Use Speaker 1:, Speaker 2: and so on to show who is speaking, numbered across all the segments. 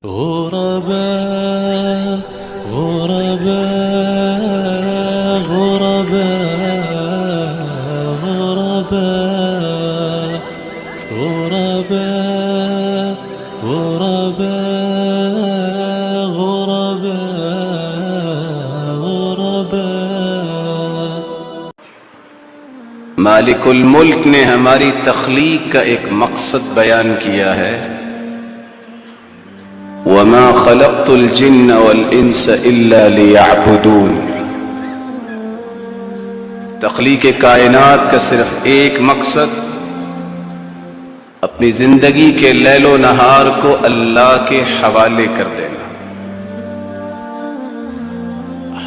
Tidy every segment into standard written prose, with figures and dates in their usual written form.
Speaker 1: غرباء غرباء غرباء غرباء غرباء غرباء غرباء غرباء
Speaker 2: مالک الملک نے ہماری تخلیق کا ایک مقصد بیان کیا ہے، وَمَا خَلَقْتُ الْجِنَّ وَالْإِنسَ إِلَّا لِيَعْبُدُونَ۔ تخلیق کائنات کا صرف ایک مقصد اپنی زندگی کے لیل و نہار کو اللہ کے حوالے کر دینا۔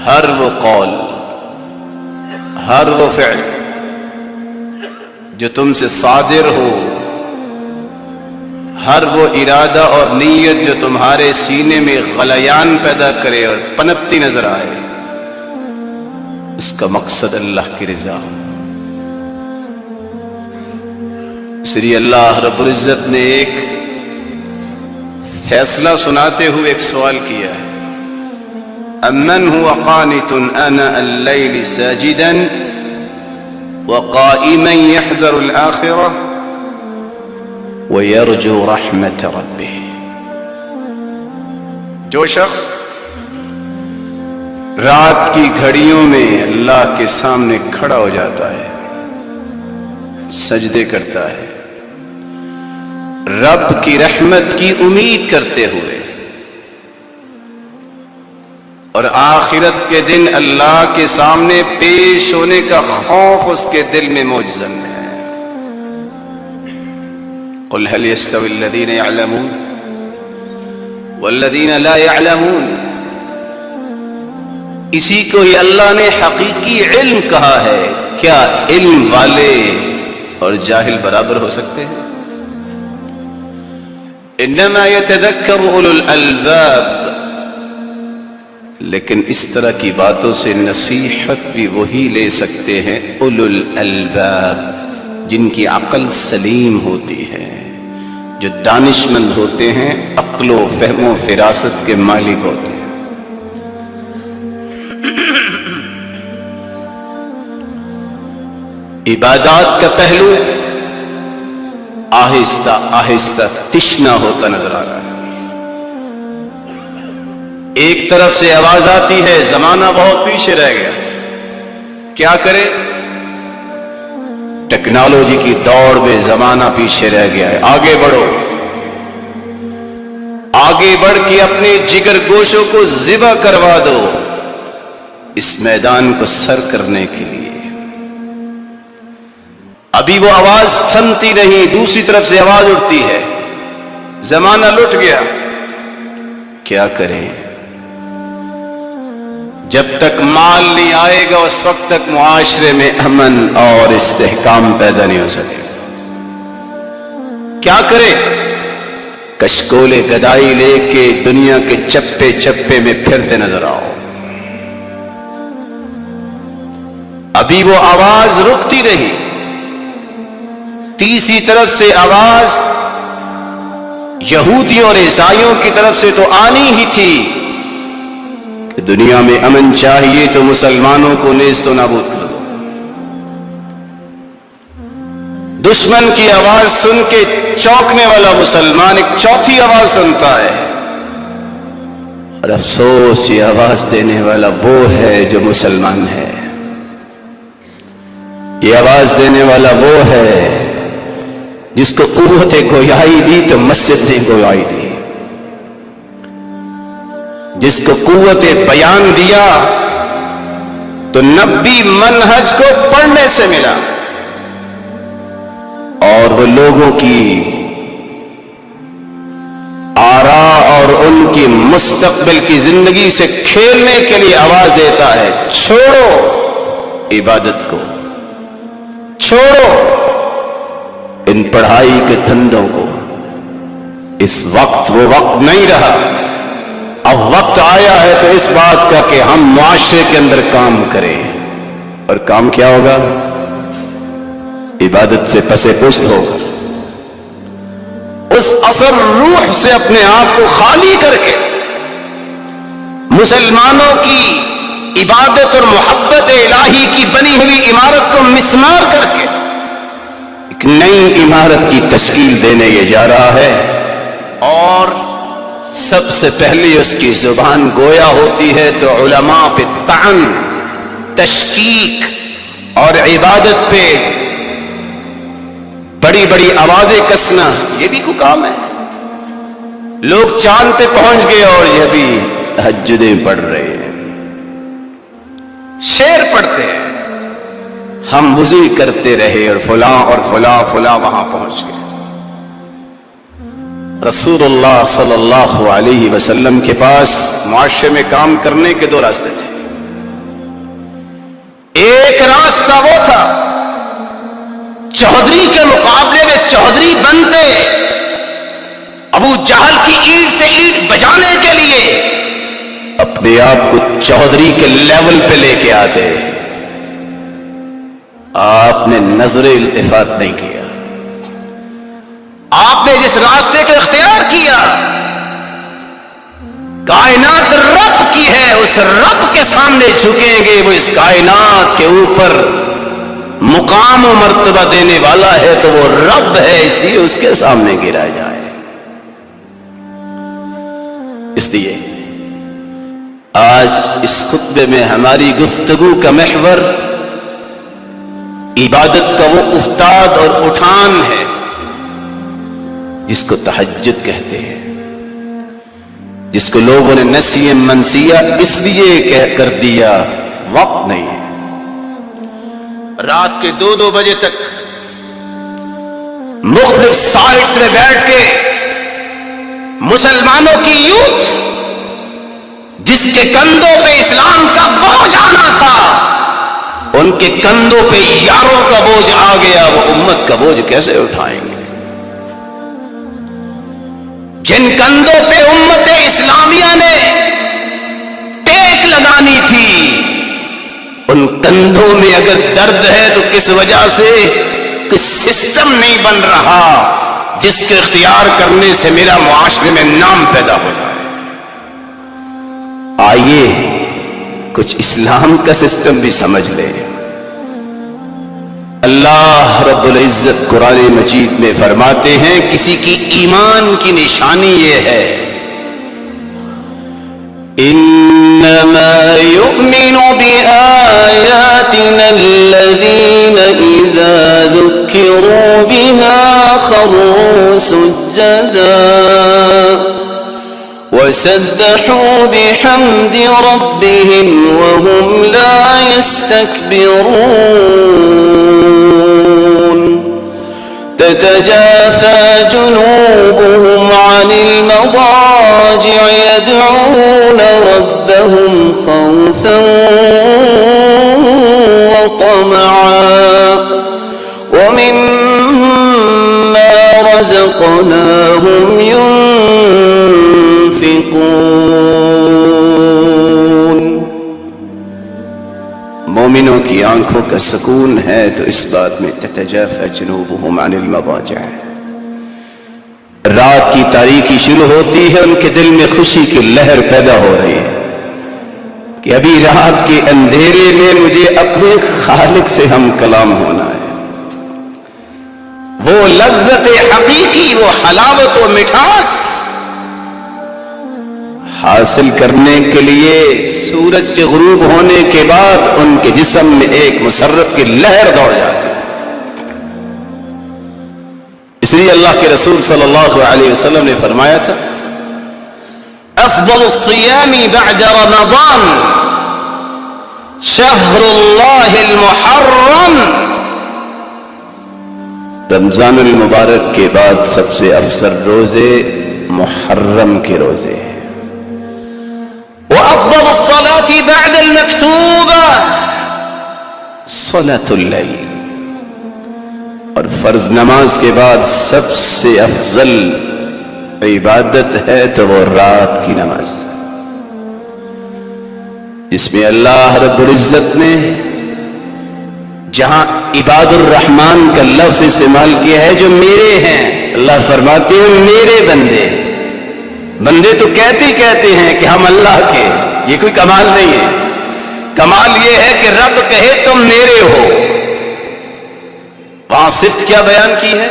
Speaker 2: ہر وہ قول، ہر وہ فعل جو تم سے صادر ہو، ہر وہ ارادہ اور نیت جو تمہارے سینے میں غلیان پیدا کرے اور پنپتی نظر آئے، اس کا مقصد اللہ کی رضا ہو۔ اس لیے اللہ رب العزت نے ایک فیصلہ سناتے ہوئے ایک سوال کیا ہے، امن هو قانت آناء اللیل ساجدا وقائما يحذر الآخرة وَيَرْجُو رَحْمَةَ رَبِّهِ۔ جو شخص رات کی گھڑیوں میں اللہ کے سامنے کھڑا ہو جاتا ہے، سجدے کرتا ہے، رب کی رحمت کی امید کرتے ہوئے، اور آخرت کے دن اللہ کے سامنے پیش ہونے کا خوف اس کے دل میں موجزن ہے۔ قل هل يستوي الذين يعلمون والذين لا يعلمون۔ اسی کو ہی اللہ نے حقیقی علم کہا ہے۔ کیا علم والے اور جاہل برابر ہو سکتے ہیں؟ انما يتذكر اولو الالباب، لیکن اس طرح کی باتوں سے نصیحت بھی وہی لے سکتے ہیں اولو الالباب، جن کی عقل سلیم ہوتی ہے، جو دانشمند ہوتے ہیں، عقل و فہم و فراست کے مالک ہوتے ہیں۔ عبادات کا پہلو آہستہ آہستہ تشنا ہوتا نظر آ رہا ہے۔ ایک طرف سے آواز آتی ہے زمانہ بہت پیچھے رہ گیا، کیا کرے؟ ٹیکنالوجی کی دوڑ میں زمانہ پیچھے رہ گیا ہے، آگے بڑھو، آگے بڑھ کے اپنے جگر گوشوں کو ذبح کروا دو اس میدان کو سر کرنے کے لیے۔ ابھی وہ آواز تھمتی نہیں، دوسری طرف سے آواز اٹھتی ہے، زمانہ لٹ گیا، کیا کریں؟ جب تک مال نہیں آئے گا اس وقت تک معاشرے میں امن اور استحکام پیدا نہیں ہو سکے۔ کیا کرے؟ کشکول گدائی لے کے دنیا کے چپے چپے میں پھرتے نظر آؤ۔ ابھی وہ آواز رکتی نہیں، تیسری طرف سے آواز یہودیوں اور عیسائیوں کی طرف سے تو آنی ہی تھی کہ دنیا میں امن چاہیے تو مسلمانوں کو نیست و نابود کر دو۔ دشمن کی آواز سن کے چونکنے والا مسلمان ایک چوتھی آواز سنتا ہے، اور افسوس یہ آواز دینے والا وہ ہے جو مسلمان ہے، یہ آواز دینے والا وہ ہے جس کو قوت گویائی دی تو مسجد نے گویائی دی، جس کو قوت بیان دیا تو نبوی منہج کو پڑھنے سے ملا، اور وہ لوگوں کی آراء اور ان کی مستقبل کی زندگی سے کھیلنے کے لیے آواز دیتا ہے، چھوڑو عبادت کو، چھوڑو ان پڑھائی کے دھندوں کو، اس وقت وہ وقت نہیں رہا، اب وقت آیا ہے تو اس بات کا کہ ہم معاشرے کے اندر کام کریں، اور کام کیا ہوگا؟ عبادت سے پس پشت ہو کر اس اثر روح سے اپنے آپ کو خالی کر کے مسلمانوں کی عبادت اور محبت الہی کی بنی ہوئی عمارت کو مسمار کر کے ایک نئی عمارت کی تشکیل دینے یہ جا رہا ہے. اور سب سے پہلے اس کی زبان گویا ہوتی ہے تو علماء پہ طعن، تشکیک اور عبادت پہ بڑی بڑی آوازیں کسنا یہ بھی کوئی کام ہے. لوگ چاند پہ پہنچ گئے اور یہ بھی تہجدیں پڑھ رہے ہیں، شعر پڑھتے ہیں. ہم وضو کرتے رہے اور فلاں وہاں پہنچ گئے. رسول اللہ صلی اللہ علیہ وسلم کے پاس معاشرے میں کام کرنے کے دو راستے تھے. ایک راستہ وہ تھا چودھری کے مقابلے میں چودھری بنتے، ابو جہل کی اینٹ سے اینٹ بجانے کے لیے اپنے آپ کو چودھری کے لیول پہ لے کے آتے. آپ نے نظر التفات نہیں کیا. آپ نے جس راستے کو اختیار کیا کائنات رب کی ہے، اس رب کے سامنے جھکیں گے. وہ اس کائنات کے اوپر مقام و مرتبہ دینے والا ہے تو وہ رب ہے، اس لیے اس کے سامنے گرا جائے. اس لیے آج اس خطبے میں ہماری گفتگو کا محور عبادت کا وہ افتاد اور اٹھان ہے جس کو تہجد کہتے ہیں، جس کو لوگوں نے نسیہ منسیہ اس لیے کہہ کر دیا وقت نہیں ہے. رات کے 2 بجے تک مختلف سائٹس میں بیٹھ کے مسلمانوں کی یوتھ جس کے کندھوں پہ اسلام کا بوجھ آنا تھا، ان کے کندھوں پہ یاروں کا بوجھ آ گیا. وہ امت کا بوجھ کیسے اٹھائیں گے؟ جن کندھوں پہ امت اسلامیہ نے ٹیک لگانی تھی، ان کندھوں میں اگر درد ہے تو کس وجہ سے کہ سسٹم نہیں بن رہا جس کے اختیار کرنے سے میرا معاشرے میں نام پیدا ہو جائے. آئیے کچھ اسلام کا سسٹم بھی سمجھ لیں. اللہ رب العزت قرآن مجید میں فرماتے ہیں کسی کی ایمان کی نشانی یہ ہے انما یؤمن بآیاتنا الذین اذا ذکروا بها خروا سجدا وسبحوا بحمد ربهم وهم لا يستكبرون تتجافى جنوبهم عن المضاجع يدعون ربهم خوفا وطمعا ومما رزقناهم مومنوں کی آنکھوں کا سکون ہے تو اس بات میں تتجافى جنوبهم عن المضاجع. رات کی تاریکی شروع ہوتی ہے، ان کے دل میں خوشی کی لہر پیدا ہو رہی ہے کہ ابھی رات کے اندھیرے میں مجھے اپنے خالق سے ہم کلام ہونا ہے. وہ لذت حقیقی، وہ حلاوت و مٹھاس حاصل کرنے کے لیے سورج کے غروب ہونے کے بعد ان کے جسم میں ایک مسرت کی لہر دوڑ جاتی ہے. اس لیے اللہ کے رسول صلی اللہ علیہ وسلم نے فرمایا تھا افضل الصیام بعد رمضان شہر اللہ المحرم. رمضان المبارک کے بعد سب سے افضل روزے محرم کے روزے ہیں. وأفضل الصلاة بعد المكتوبة صلاة الليل. اور فرض نماز کے بعد سب سے افضل عبادت ہے تو وہ رات کی نماز، جس میں اللہ رب العزت نے جہاں عباد الرحمن کا لفظ استعمال کیا ہے جو میرے ہیں، اللہ فرماتے ہیں میرے بندے. بندے تو کہتے ہیں کہ ہم اللہ کے. یہ کوئی کمال نہیں ہے. کمال یہ ہے کہ رب کہے تم میرے ہو. وہاں صفت کیا بیان کی ہے؟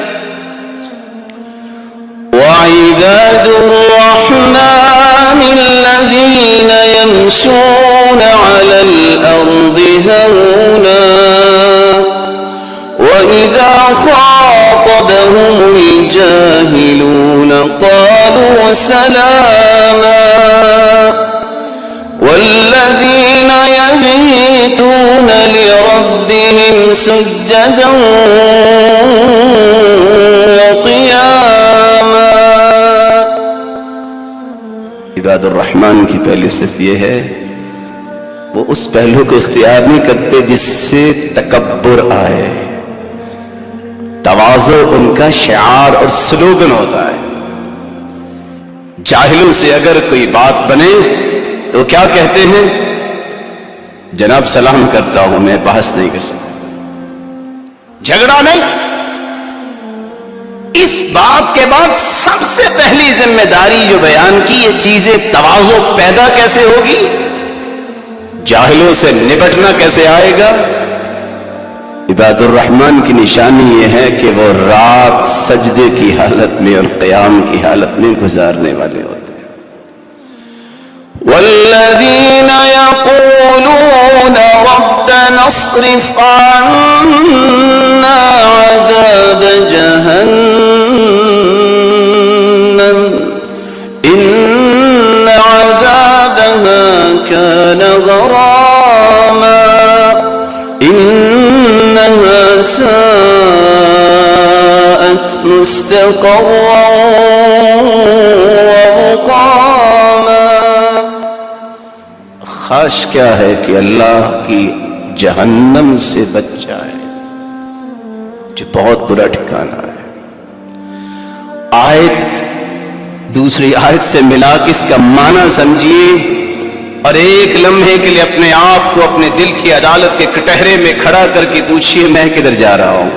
Speaker 2: وَعِبَادُ الرَّحْمَنِ الَّذِينَ يَمْشُونَ عَلَى الْأَرْضِ هَوْنًا وَإِذَا خَاطَبَهُمُ الْجَاهِلُونَ قَالُوا سَلَامًا وَالَّذِينَ يَبِيتُونَ لِرَبِّهِمْ سُجَّدًا وَقِيَامًا. عباد الرحمن کی پہلی صفت یہ ہے وہ اس پہلو کو اختیار نہیں کرتے جس سے تکبر آئے. تواضع ان کا شعار اور سلوگن ہوتا ہے. جاہلوں سے اگر کوئی بات بنے تو کیا کہتے ہیں؟ جناب سلام کرتا ہوں، میں بحث نہیں کر سکتا. جھگڑا نہیں. اس بات کے بعد سب سے پہلی ذمہ داری جو بیان کی، یہ چیزیں تواضع پیدا کیسے ہوگی، جاہلوں سے نپٹنا کیسے آئے گا. عباد الرحمن کی نشانی یہ ہے کہ وہ رات سجدے کی حالت میں اور قیام کی حالت میں گزارنے والے ہوتے ہیں. والذین یقولون ربنا اصرف عنا عذاب جہنم ان عذابها كان غراما انها ساءت مستقرا ومقاما. خواہش کیا ہے کہ اللہ کی جہنم سے بچ جائے جو بہت برا ٹھکانہ ہے. آیت دوسری آیت سے ملا کے اس کا معنی سمجھیے اور ایک لمحے کے لیے اپنے آپ کو اپنے دل کی عدالت کے کٹہرے میں کھڑا کر کے پوچھئے میں کدھر جا رہا ہوں.